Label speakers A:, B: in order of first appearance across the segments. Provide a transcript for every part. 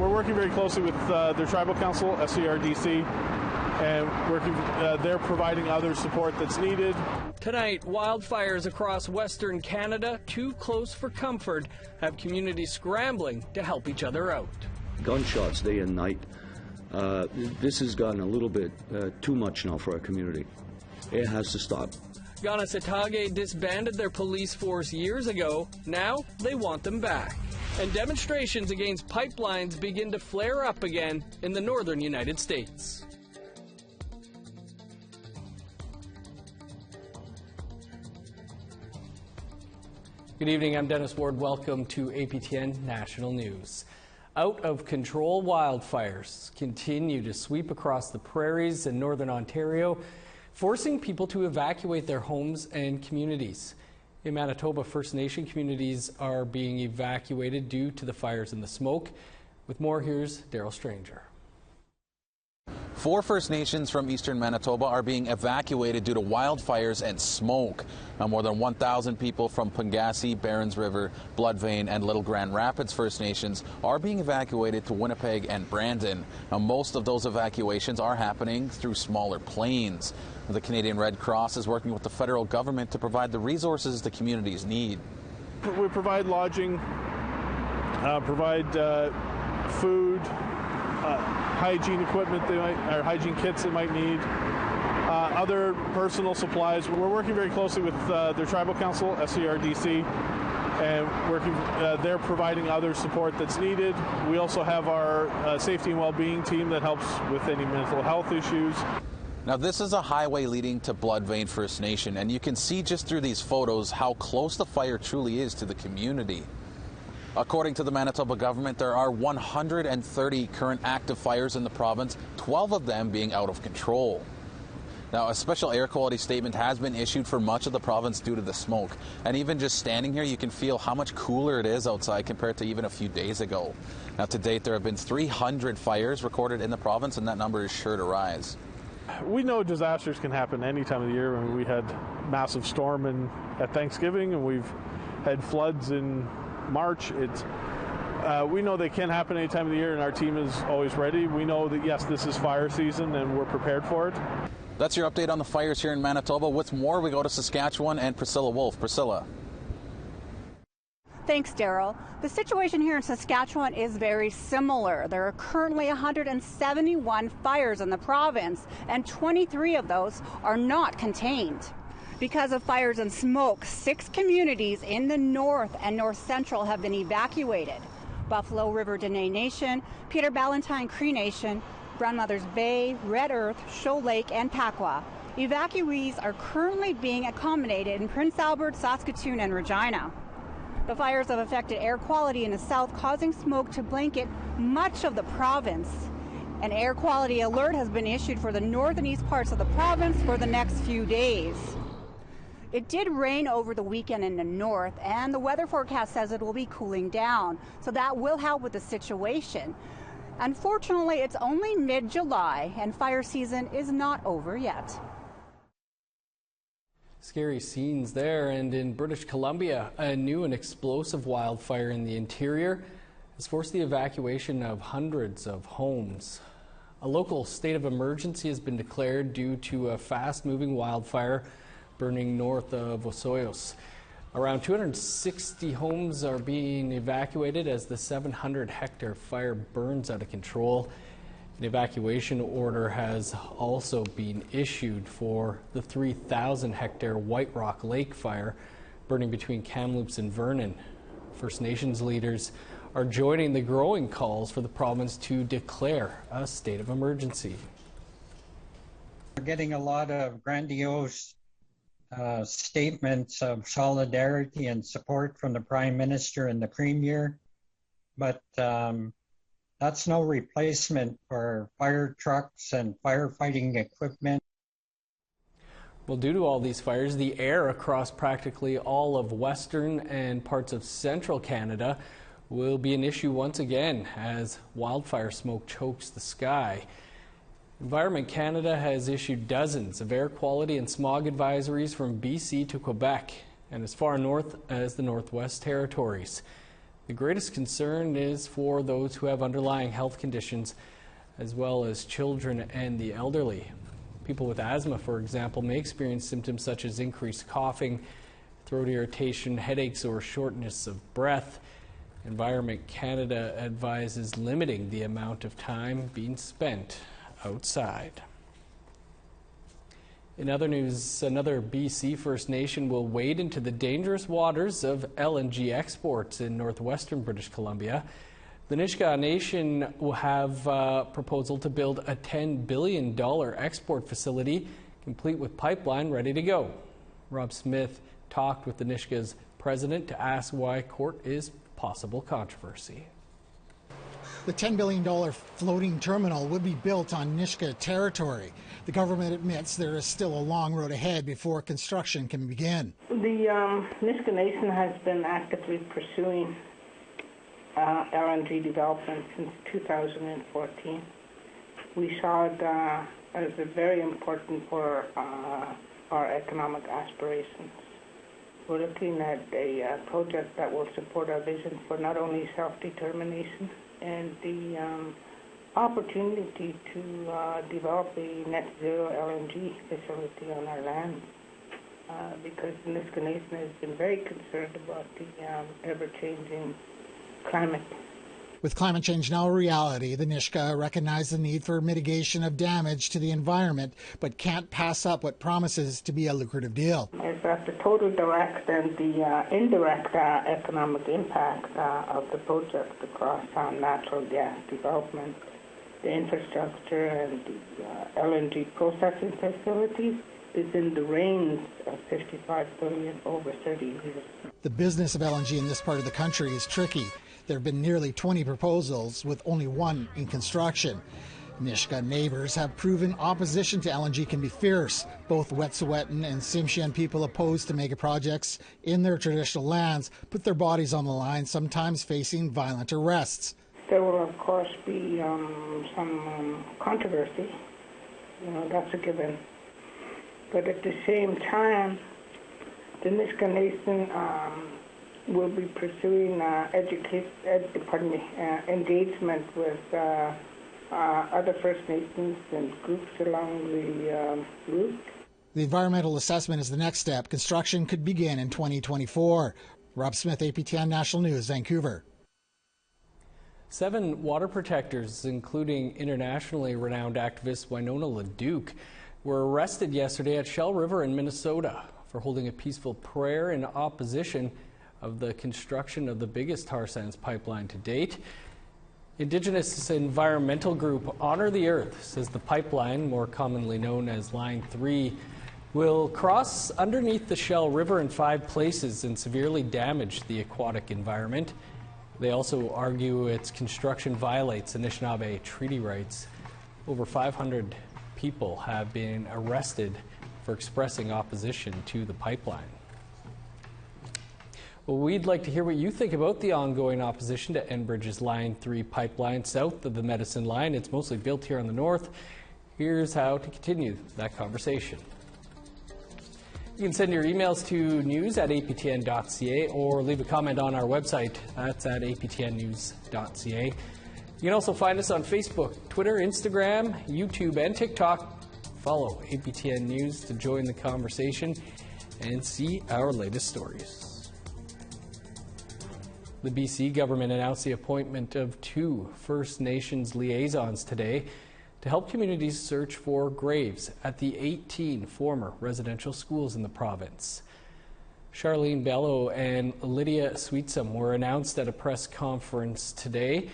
A: We're working very closely with their tribal council, SCRDC, and they're providing other support that's needed.
B: Tonight, wildfires across Western Canada, too close for comfort, have communities scrambling to help each other out.
C: Gunshots day and night. This has gotten a little bit too much now for our community. It has to stop.
B: Kanesatake disbanded their police force years ago. Now they want them back. And demonstrations against pipelines begin to flare up again in the northern United States. Good evening, I'm Dennis Ward. Welcome to APTN National News. Out of control wildfires continue to sweep across the prairies in northern Ontario, forcing people to evacuate their homes and communities. In Manitoba, First Nation communities are being evacuated due to the fires and the smoke. With more, here's Daryl Stranger.
D: 4 First Nations from eastern Manitoba are being evacuated due to wildfires and smoke. Now, more than 1,000 people from Pungassi, Barons River, Bloodvein, and Little Grand Rapids First Nations are being evacuated to Winnipeg and Brandon. Now, most of those evacuations are happening through smaller planes. The Canadian Red Cross is working with the federal government to provide the resources the communities need.
A: We provide lodging, provide food, hygiene equipment, or hygiene kits they might need, other personal supplies. We're working very closely with their tribal council, SCRDC, and they're providing other support that's needed. We also have our safety and well-being team that helps with any mental health issues.
D: Now, this is a highway leading to Bloodvein First Nation, and you can see just through these photos how close the fire truly is to the community. According to the Manitoba government, there are 130 current active fires in the province, 12 of them being out of control. Now, a special air quality statement has been issued for much of the province due to the smoke. And even just standing here, you can feel how much cooler it is outside compared to even a few days ago. Now, to date, there have been 300 fires recorded in the province, and that number is sure to rise.
A: We know disasters can happen any time of the year. I mean, we had massive storm at Thanksgiving, and we've had floods in March. We know they can happen any time of the year, and our team is always ready. We know that, yes, this is fire season, and we're prepared for it.
D: That's your update on the fires here in Manitoba. What's more, we go to Saskatchewan and Priscilla Wolf. Priscilla.
E: Thanks, Daryl. The situation here in Saskatchewan is very similar. There are currently 171 fires in the province, and 23 of those are not contained. Because of fires and smoke, 6 communities in the north and north central have been evacuated. Buffalo River Dene Nation, Peter Ballantine Cree Nation, Grandmother's Bay, Red Earth, Shoal Lake, and Pakwa. Evacuees are currently being accommodated in Prince Albert, Saskatoon, and Regina. The fires have affected air quality in the south, causing smoke to blanket much of the province. An air quality alert has been issued for the north and east parts of the province for the next few days. It did rain over the weekend in the north, and the weather forecast says it will be cooling down, so that will help with the situation. Unfortunately, it's only mid-July, and fire season is not over yet.
B: Scary scenes there, and in British Columbia, a new and explosive wildfire in the interior has forced the evacuation of hundreds of homes. A local state of emergency has been declared due to a fast-moving wildfire burning north of Osoyoos. Around 260 homes are being evacuated as the 700-hectare fire burns out of control. An evacuation order has also been issued for the 3,000-hectare White Rock Lake fire burning between Kamloops and Vernon. First Nations leaders are joining the growing calls for the province to declare a state of emergency.
F: We're getting a lot of grandiose statements of solidarity and support from the Prime Minister and the Premier, but that's no replacement for fire trucks and firefighting equipment.
B: Well, due to all these fires, the air across practically all of western and parts of central Canada will be an issue once again as wildfire smoke chokes the sky. Environment Canada has issued dozens of air quality and smog advisories from BC to Quebec and as far north as the Northwest Territories. The greatest concern is for those who have underlying health conditions, as well as children and the elderly. People with asthma, for example, may experience symptoms such as increased coughing, throat irritation, headaches, or shortness of breath. Environment Canada advises limiting the amount of time being spent outside. In other news, another BC First Nation will wade into the dangerous waters of LNG exports in northwestern British Columbia. The Nisga'a Nation will have a proposal to build a $10 billion export facility, complete with pipeline ready to go. Rob Smith talked with the Nisga's president to ask why court is possible controversy.
G: The $10 billion floating terminal would be built on Nisga'a territory. The government admits there is still a long road ahead before construction can begin.
H: The Nisga'a Nation has been actively pursuing LNG development since 2014. We saw it as very important for our economic aspirations. We're looking at a project that will support our vision for not only self-determination and the opportunity to develop a net zero LNG facility on our land, because the Nisga'a Nation has been very concerned about the ever-changing climate.
G: With climate change now a reality, the Nisga'a recognize the need for mitigation of damage to the environment, but can't pass up what promises to be a lucrative deal.
H: It's that the total direct and the indirect economic impact of the project across natural gas development, the infrastructure, and the LNG processing facilities is in the range of $55 billion over 30 years.
G: The business of LNG in this part of the country is tricky. There have been nearly 20 proposals, with only one in construction. Nisga'a neighbors have proven opposition to LNG can be fierce. Both Wet'suwet'en and Tsimshian people opposed to mega projects in their traditional lands put their bodies on the line, sometimes facing violent arrests.
H: There will, of course, be some controversy. That's a given. But at the same time, the Nisga'a Nation will be pursuing engagement with other First Nations and groups along the route.
G: The environmental assessment is the next step. Construction could begin in 2024. Rob Smith, APTN National News, Vancouver.
B: 7 water protectors, including internationally renowned activist Winona LaDuke, were arrested yesterday at Shell River in Minnesota for holding a peaceful prayer in opposition of the construction of the biggest tar sands pipeline to date. Indigenous environmental group Honor the Earth says the pipeline, more commonly known as Line 3, will cross underneath the Shell River in 5 places and severely damage the aquatic environment. They also argue its construction violates Anishinaabe treaty rights. Over 500 people have been arrested for expressing opposition to the pipeline. Well, we'd like to hear what you think about the ongoing opposition to Enbridge's Line 3 pipeline south of the Medicine Line. It's mostly built here on the north. Here's how to continue that conversation. You can send your emails to news@aptn.ca or leave a comment on our website. That's at aptnnews.ca. You can also find us on Facebook, Twitter, Instagram, YouTube, and TikTok. Follow APTN News to join the conversation and see our latest stories. The BC government announced the appointment of 2 First Nations liaisons today to help communities search for graves at the 18 former residential schools in the province. Charlene Bello and Lydia Sweetsum were announced at a press conference today,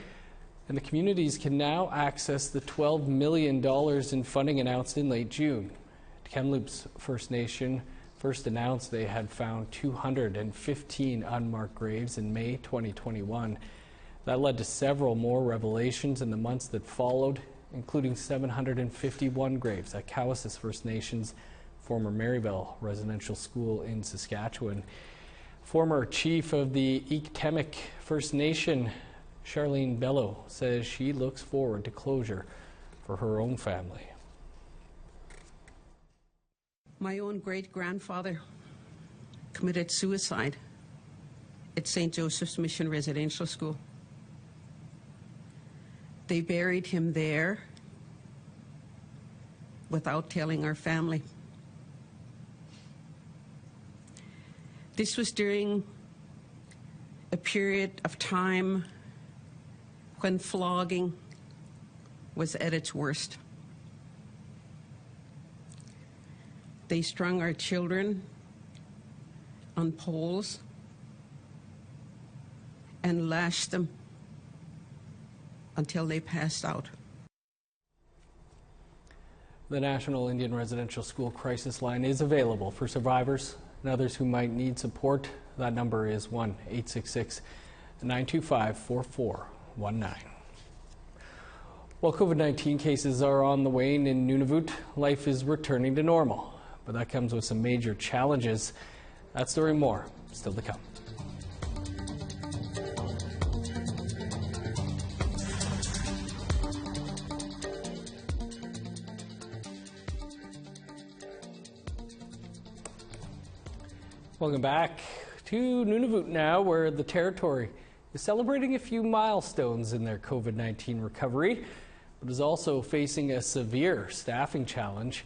B: and the communities can now access the $12 million in funding announced in late June. Kamloops First Nation first announced they had found 215 unmarked graves in May 2021. That led to several more revelations in the months that followed, including 751 graves at Cowessess First Nation's former Maryville residential school in Saskatchewan. Former chief of the Iktemik First Nation, Charlene Bello, says she looks forward to closure for her own family.
I: My own great-grandfather committed suicide at St. Joseph's Mission Residential School. They buried him there without telling our family. This was during a period of time when flogging was at its worst. They strung our children on poles and lashed them until they passed out.
B: The National Indian Residential School Crisis Line is available for survivors and others who might need support. That number is 1-866-925-4419. While COVID-19 cases are on the wane in Nunavut, life is returning to normal. But that comes with some major challenges. That story and more still to come. Welcome back to Nunavut now, where the territory is celebrating a few milestones in their COVID-19 recovery, but is also facing a severe staffing challenge.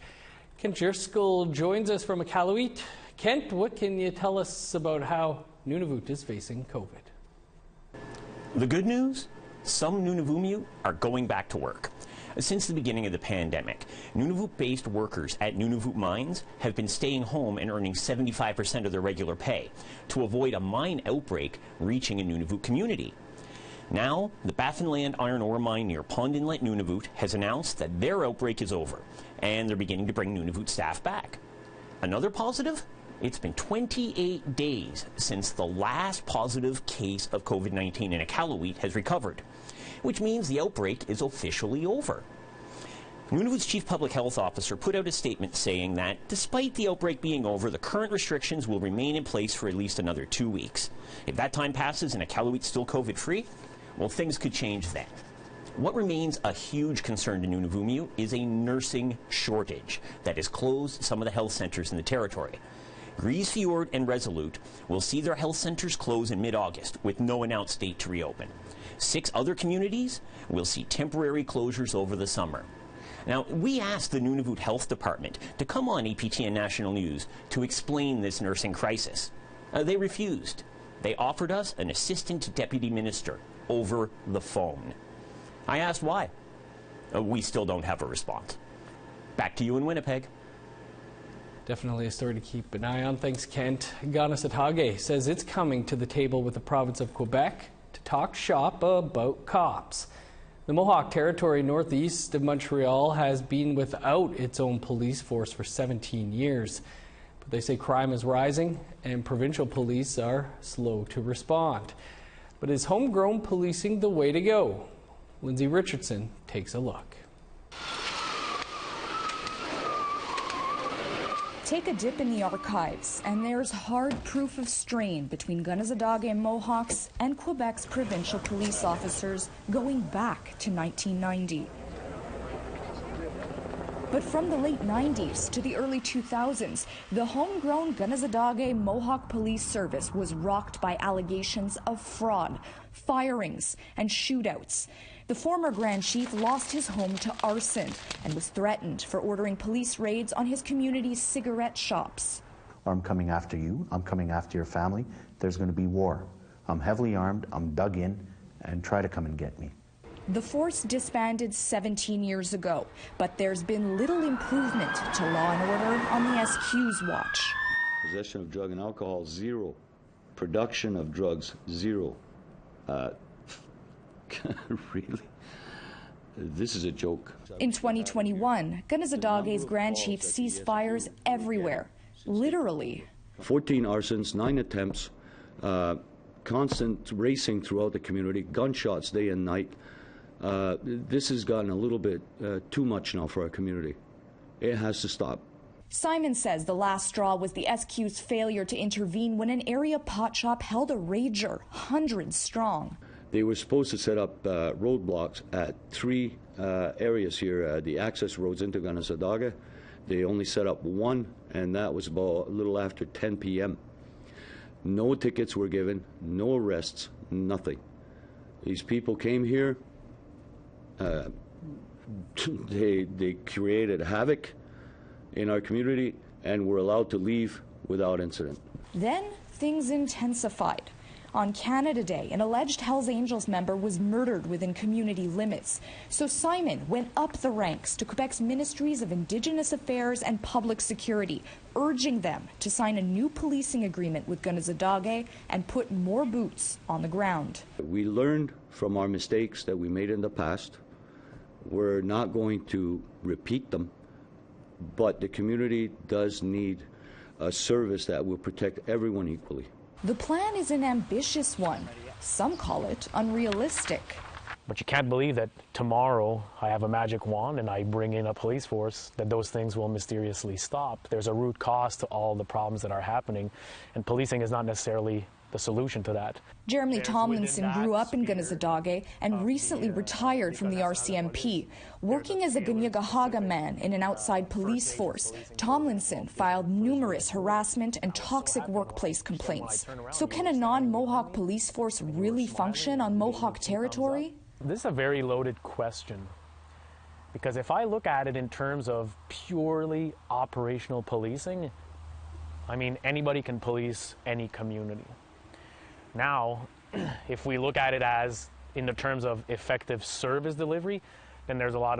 B: Kent Driscoll joins us from Iqaluit. Kent, what can you tell us about how Nunavut is facing COVID?
J: The good news? Some Nunavummiut are going back to work. Since the beginning of the pandemic, Nunavut-based workers at Nunavut mines have been staying home and earning 75% of their regular pay to avoid a mine outbreak reaching a Nunavut community. Now, the Baffinland iron ore mine near Pond Inlet, Nunavut, has announced that their outbreak is over, and they're beginning to bring Nunavut staff back. Another positive? It's been 28 days since the last positive case of COVID-19 in Iqaluit has recovered, which means the outbreak is officially over. Nunavut's chief public health officer put out a statement saying that despite the outbreak being over, the current restrictions will remain in place for at least another 2 weeks. If that time passes and Iqaluit's still COVID-free, well, things could change then. What remains a huge concern to Nunavummiut is a nursing shortage that has closed some of the health centers in the territory. Grise Fiord and Resolute will see their health centers close in mid-August with no announced date to reopen. 6 other communities will see temporary closures over the summer. Now, we asked the Nunavut Health Department to come on APTN National News to explain this nursing crisis. They refused. They offered us an assistant deputy minister over the phone. I asked why. We still don't have a response. Back to you in Winnipeg.
B: Definitely a story to keep an eye on. Thanks, Kent. Kanesatake says it's coming to the table with the province of Quebec to talk shop about cops. The Mohawk Territory northeast of Montreal has been without its own police force for 17 years. But they say crime is rising and provincial police are slow to respond. But is homegrown policing the way to go? Lindsay Richardson takes a look.
K: Take a dip in the archives, and there's hard proof of strain between Kanesatake Mohawks and Quebec's provincial police officers going back to 1990. But from the late 90s to the early 2000s, the homegrown Kanesatake Mohawk Police Service was rocked by allegations of fraud, firings, and shootouts. The former Grand Chief lost his home to arson and was threatened for ordering police raids on his community's cigarette shops.
L: I'm coming after you, I'm coming after your family, there's going to be war. I'm heavily armed, I'm dug in, and try to come and get me.
K: The force disbanded 17 years ago, but there's been little improvement to law and order on the SQ's watch.
C: Possession of drug and alcohol, 0. Production of drugs, 0. Really? This is a joke.
K: In 2021, Kanesatake's Grand Chief seized fires everywhere, literally.
C: 14 arsons, 9 attempts, constant racing throughout the community, gunshots day and night. This has gotten a little bit too much now for our community. It has to stop.
K: Simon says the last straw was the SQ's failure to intervene when an area pot shop held a rager, hundreds strong.
C: They were supposed to set up roadblocks at 3 areas here, the access roads into Kanesatake. They only set up 1, and that was about a little after 10 p.m. No tickets were given, no arrests, nothing. These people came here, they created havoc in our community and were allowed to leave without incident.
K: Then things intensified. On Canada Day, an alleged Hells Angels member was murdered within community limits. So Simon went up the ranks to Quebec's Ministries of Indigenous Affairs and Public Security, urging them to sign a new policing agreement with Kanesatake and put more boots on the ground.
C: We learned from our mistakes that we made in the past. We're not going to repeat them, but the community does need a service that will protect everyone equally.
K: The plan is an ambitious one. Some call it unrealistic.
M: But you can't believe that tomorrow I have a magic wand and I bring in a police force, that those things will mysteriously stop. There's a root cause to all the problems that are happening, and policing is not necessarily the solution to that.
K: Jeremy Tomlinson grew up in Kanesatake and recently retired from the RCMP. Working as a Ganyagahaga man in an outside police force, Tomlinson filed numerous harassment and toxic workplace complaints. So can a non-Mohawk police force really function on Mohawk territory?
M: This is a very loaded question, because if I look at it in terms of purely operational policing, I mean, anybody can police any community. Now, if we look at it as in the terms of effective service delivery, then there's a lot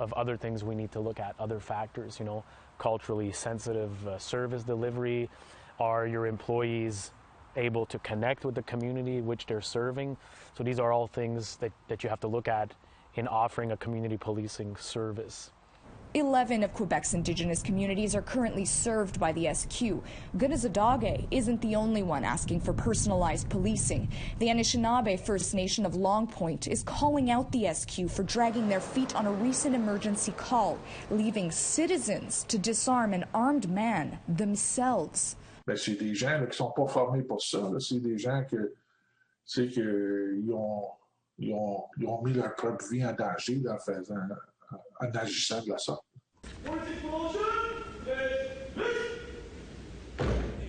M: of other things we need to look at, other factors, you know, culturally sensitive service delivery. Are your employees able to connect with the community which they're serving? So these are all things that you have to look at in offering a community policing service.
K: 11 of Quebec's Indigenous communities are currently served by the SQ. Kanesatake isn't the only one asking for personalized policing. The Anishinaabe First Nation of Long Point is calling out the SQ for dragging their feet on a recent emergency call, leaving citizens to disarm an armed man themselves.
N: Ben, c'est des gens là, qui sont pas formés pour ça. C'est des gens qui ont mis leur propre vie en danger en agissant de la sorte.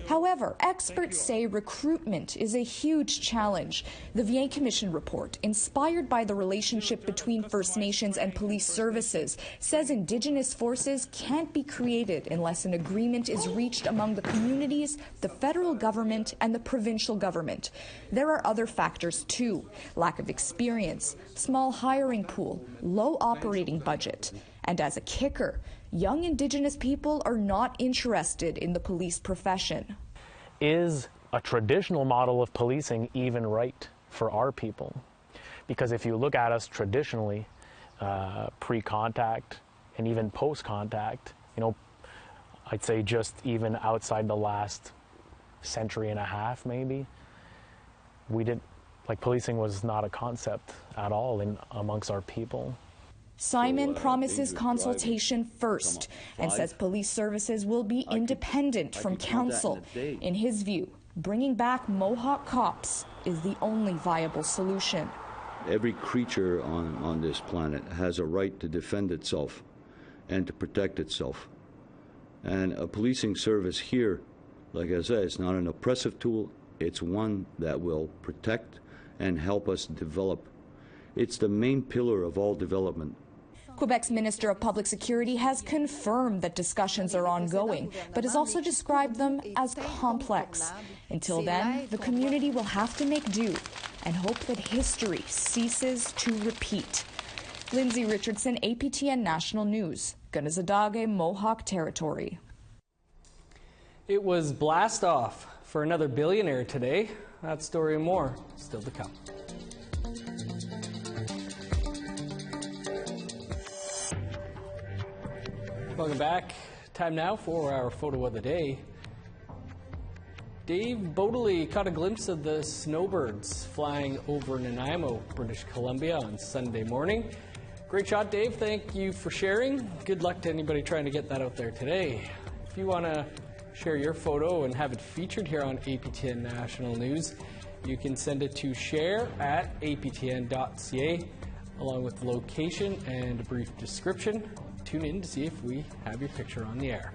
K: However, experts say recruitment is a huge challenge. The Vien Commission report, inspired by the relationship between First Nations and police services, says Indigenous forces can't be created unless an agreement is reached among the communities, the federal government, and the provincial government. There are other factors too: lack of experience, small hiring pool, low operating budget. And as a kicker, young Indigenous people are not interested in the police profession.
M: Is a traditional model of policing even right for our people? Because if you look at us traditionally, pre-contact and even post-contact, you know, I'd say just even outside the last century and a half maybe, policing was not a concept at all amongst our people.
K: Simon promises consultation first and says police services will be independent from council. In his view, bringing back Mohawk cops is the only viable solution.
C: Every creature on this planet has a right to defend itself and to protect itself. And a policing service here, like I said, it's not an oppressive tool. It's one that will protect and help us develop. It's the main pillar of all development.
K: Quebec's Minister of Public Security has confirmed that discussions are ongoing, but has also described them as complex. Until then, the community will have to make do and hope that history ceases to repeat. Lindsay Richardson, APTN National News, Kanesatake, Mohawk Territory.
B: It was blast off for another billionaire today. That story and more still to come. Welcome back. Time now for our photo of the day. Dave Bodley caught a glimpse of the snowbirds flying over Nanaimo, British Columbia on Sunday morning. Great shot, Dave. Thank you for sharing. Good luck to anybody trying to get that out there today. If you want to share your photo and have it featured here on APTN National News, you can send it to share@aptn.ca along with the location and a brief description. Tune in to see if we have your picture on the air.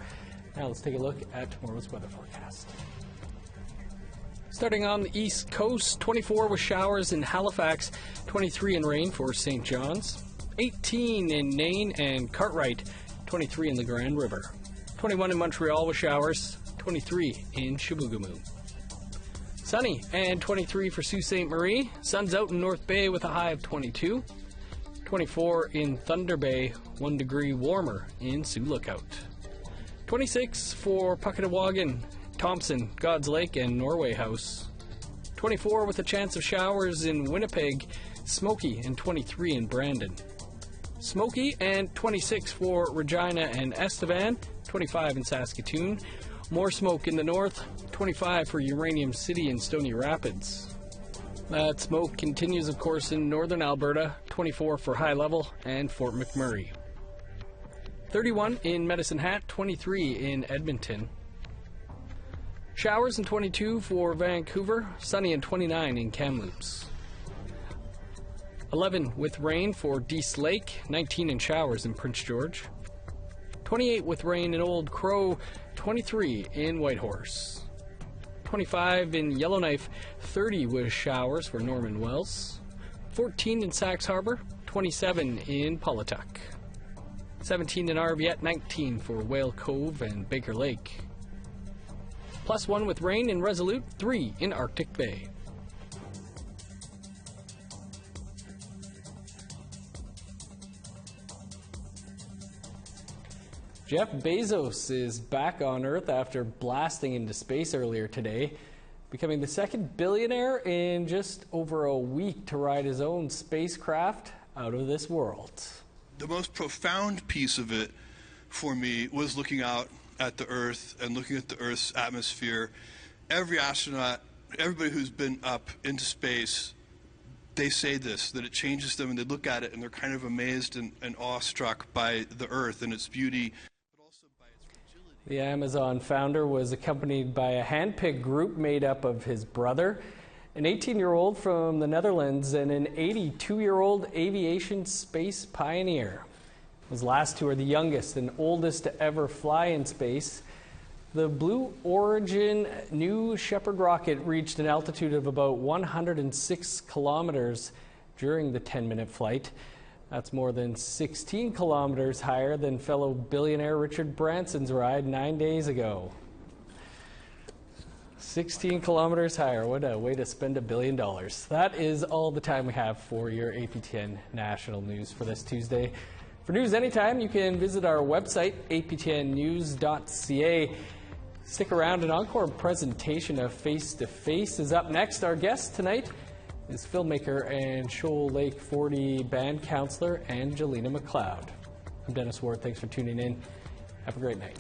B: Now let's take a look at tomorrow's weather forecast. Starting on the east coast, 24 with showers in Halifax, 23 in rain for St. John's, 18 in Nain and Cartwright, 23 in the Grand River, 21 in Montreal with showers, 23 in Chibougamau. Sunny and 23 for Sault Ste. Marie. Sun's out in North Bay with a high of 22. 24 in Thunder Bay, 1 degree warmer in Sioux Lookout. 26 for Puckatawagan, Thompson, God's Lake, and Norway House. 24 with a chance of showers in Winnipeg, Smoky, and 23 in Brandon. Smoky and 26 for Regina and Estevan, 25 in Saskatoon. More smoke in the north, 25 for Uranium City and Stony Rapids. That smoke continues, of course, in northern Alberta, 24 for High Level and Fort McMurray. 31 in Medicine Hat, 23 in Edmonton. Showers and 22 for Vancouver, sunny and 29 in Kamloops. 11 with rain for Dease Lake, 19 in showers in Prince George. 28 with rain in Old Crow, 23 in Whitehorse. 25 in Yellowknife, 30 with showers for Norman Wells. 14 in Sax Harbor, 27 in Paulatuck. 17 in Arviette, 19 for Whale Cove and Baker Lake. +1 with rain in Resolute, 3 in Arctic Bay. Jeff Bezos is back on Earth after blasting into space earlier today, becoming the second billionaire in just over a week to ride his own spacecraft out of this world.
O: The most profound piece of it for me was looking out at the Earth and looking at the Earth's atmosphere. Every astronaut, everybody who's been up into space, they say this, that it changes them, and they look at it and they're kind of amazed and awestruck by the Earth and its beauty.
B: The Amazon founder was accompanied by a handpicked group made up of his brother, an 18-year-old from the Netherlands, and an 82-year-old aviation space pioneer. His last two are the youngest and oldest to ever fly in space. The Blue Origin New Shepard rocket reached an altitude of about 106 kilometers during the 10-minute flight. That's more than 16 kilometers higher than fellow billionaire Richard Branson's ride 9 days ago. 16 kilometers higher. What a way to spend $1 billion. That is all the time we have for your APTN National News for this Tuesday. For news anytime, you can visit our website, aptnnews.ca. Stick around. An encore presentation of Face to Face is up next. Our guest tonight is filmmaker and Shoal Lake 40 band counselor Angelina McLeod. I'm Dennis Ward. Thanks for tuning in. Have a great night.